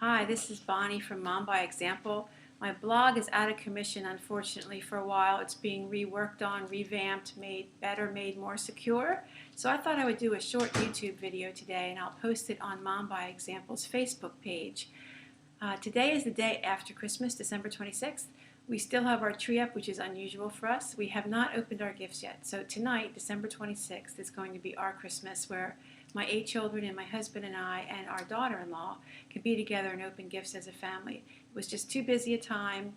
Hi, this is Bonnie from Mom by Example. My blog is out of commission, unfortunately, for a while. It's being reworked on, revamped, made better, made more secure. So I thought I would do a short YouTube video today, and I'll post it on Mom by Example's Facebook page. Today is the day after Christmas, December 26th. We still have our tree up, which is unusual for us. We have not opened our gifts yet. So tonight, December 26th, is going to be our Christmas, where my 8 children and my husband and I and our daughter-in-law can be together and open gifts as a family. It was just too busy a time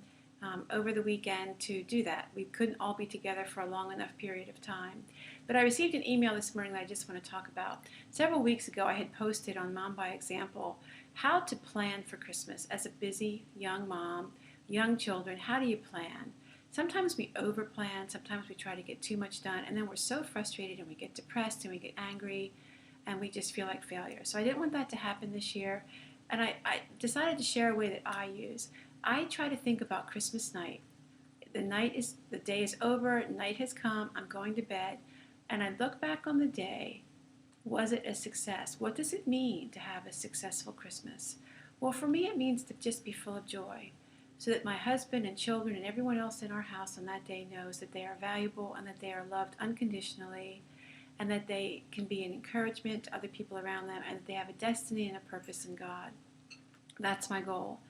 over the weekend to do that. We couldn't all be together for a long enough period of time. But I received an email this morning that I just want to talk about. Several weeks ago, I had posted on Mom by Example how to plan for Christmas as a busy young mom, young children. How do you plan? Sometimes we overplan, sometimes we try to get too much done, and then we're so frustrated and we get depressed and we get angry and we just feel like failure. So I didn't want that to happen this year, and I decided to share a way that I use. I try to think about Christmas night. The day is over, night has come, I'm going to bed, and I look back on the day. Was it a success? What does it mean to have a successful Christmas? Well, for me, it means to just be full of joy, so that my husband and children and everyone else in our house on that day knows that they are valuable and that they are loved unconditionally, and that they can be an encouragement to other people around them, and that they have a destiny and a purpose in God. That's my goal.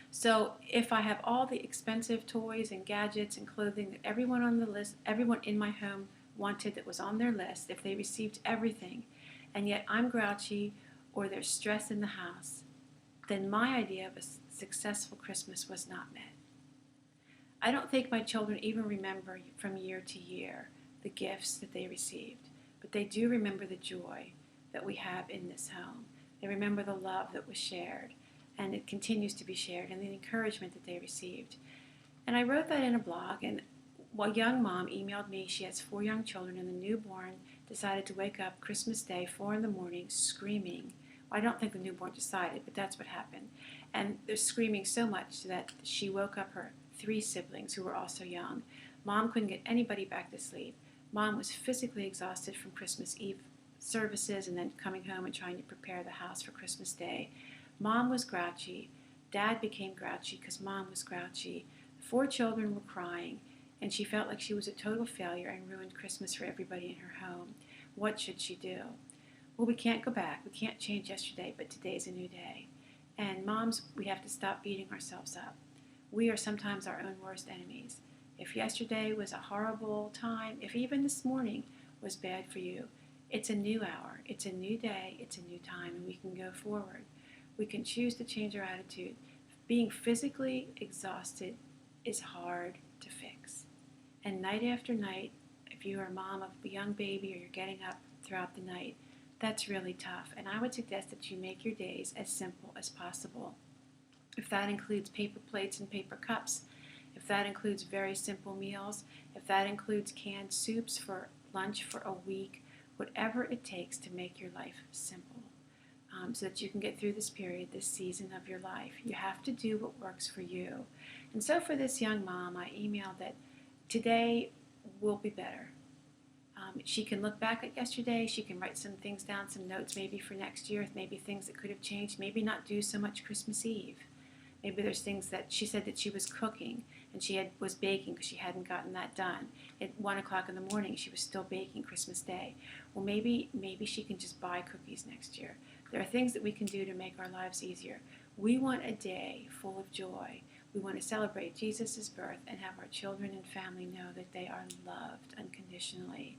So if I have all the expensive toys and gadgets and clothing that everyone on the list, everyone in my home wanted, that was on their list, if they received everything, and yet I'm grouchy or there's stress in the house, then my idea of a successful Christmas was not met. I don't think my children even remember from year to year the gifts that they received, but they do remember the joy that we have in this home. They remember the love that was shared, and it continues to be shared, and the encouragement that they received. And I wrote that in a blog, and a young mom emailed me. She has 4 young children, and the newborn decided to wake up Christmas Day, 4 in the morning, screaming. Well, I don't think the newborn decided, but that's what happened. And they're screaming so much that she woke up her 3 siblings who were also young. Mom couldn't get anybody back to sleep. Mom was physically exhausted from Christmas Eve services and then coming home and trying to prepare the house for Christmas Day. Mom was grouchy. Dad became grouchy because Mom was grouchy. 4 children were crying, and she felt like she was a total failure and ruined Christmas for everybody in her home. What should she do? Well, we can't go back. We can't change yesterday, but today's a new day. And moms, we have to stop beating ourselves up. We are sometimes our own worst enemies. If yesterday was a horrible time, if even this morning was bad for you, it's a new hour, it's a new day, it's a new time, and we can go forward. We can choose to change our attitude. Being physically exhausted is hard to fix. And night after night, if you are a mom of a young baby or you're getting up throughout the night, that's really tough. And I would suggest that you make your days as simple as possible. If that includes paper plates and paper cups, if that includes very simple meals, if that includes canned soups for lunch for a week, whatever it takes to make your life simple, so that you can get through this period, this season of your life. You have to do what works for you. And so for this young mom, I emailed that today will be better. She can look back at yesterday. She can write some things down, some notes maybe for next year, maybe things that could have changed, maybe not do so much Christmas Eve. Maybe there's things that she said that she was cooking and was baking because she hadn't gotten that done. At 1 o'clock in the morning, she was still baking Christmas Day. Well, maybe she can just buy cookies next year. There are things that we can do to make our lives easier. We want a day full of joy. We want to celebrate Jesus' birth and have our children and family know that they are loved unconditionally.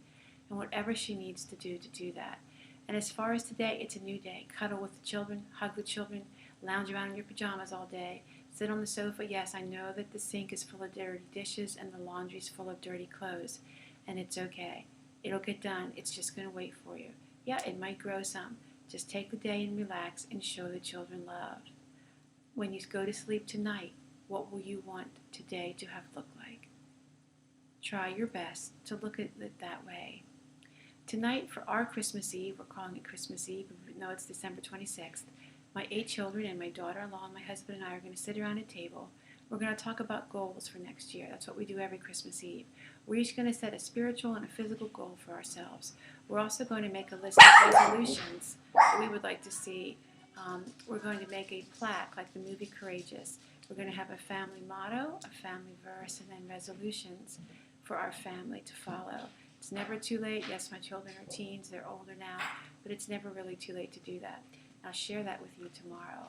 And whatever she needs to do that. And as far as today, it's a new day. Cuddle with the children, hug the children, lounge around in your pajamas all day, sit on the sofa. Yes, I know that the sink is full of dirty dishes and the laundry's full of dirty clothes, and it's okay. It'll get done. It's just going to wait for you. Yeah, it might grow some. Just take the day and relax and show the children love. When you go to sleep tonight, what will you want today to have looked like? Try your best to look at it that way. Tonight, for our Christmas Eve, we're calling it Christmas Eve, even though it's December 26th, my 8 children and my daughter-in-law and my husband and I are going to sit around a table. We're going to talk about goals for next year. That's what we do every Christmas Eve. We're each going to set a spiritual and a physical goal for ourselves. We're also going to make a list of resolutions that we would like to see We're going to make a plaque like the movie Courageous. We're going to have a family motto, a family verse, and then resolutions for our family to follow. It's never too late. Yes, my children are teens. They're older now. But it's never really too late to do that. I'll share that with you tomorrow.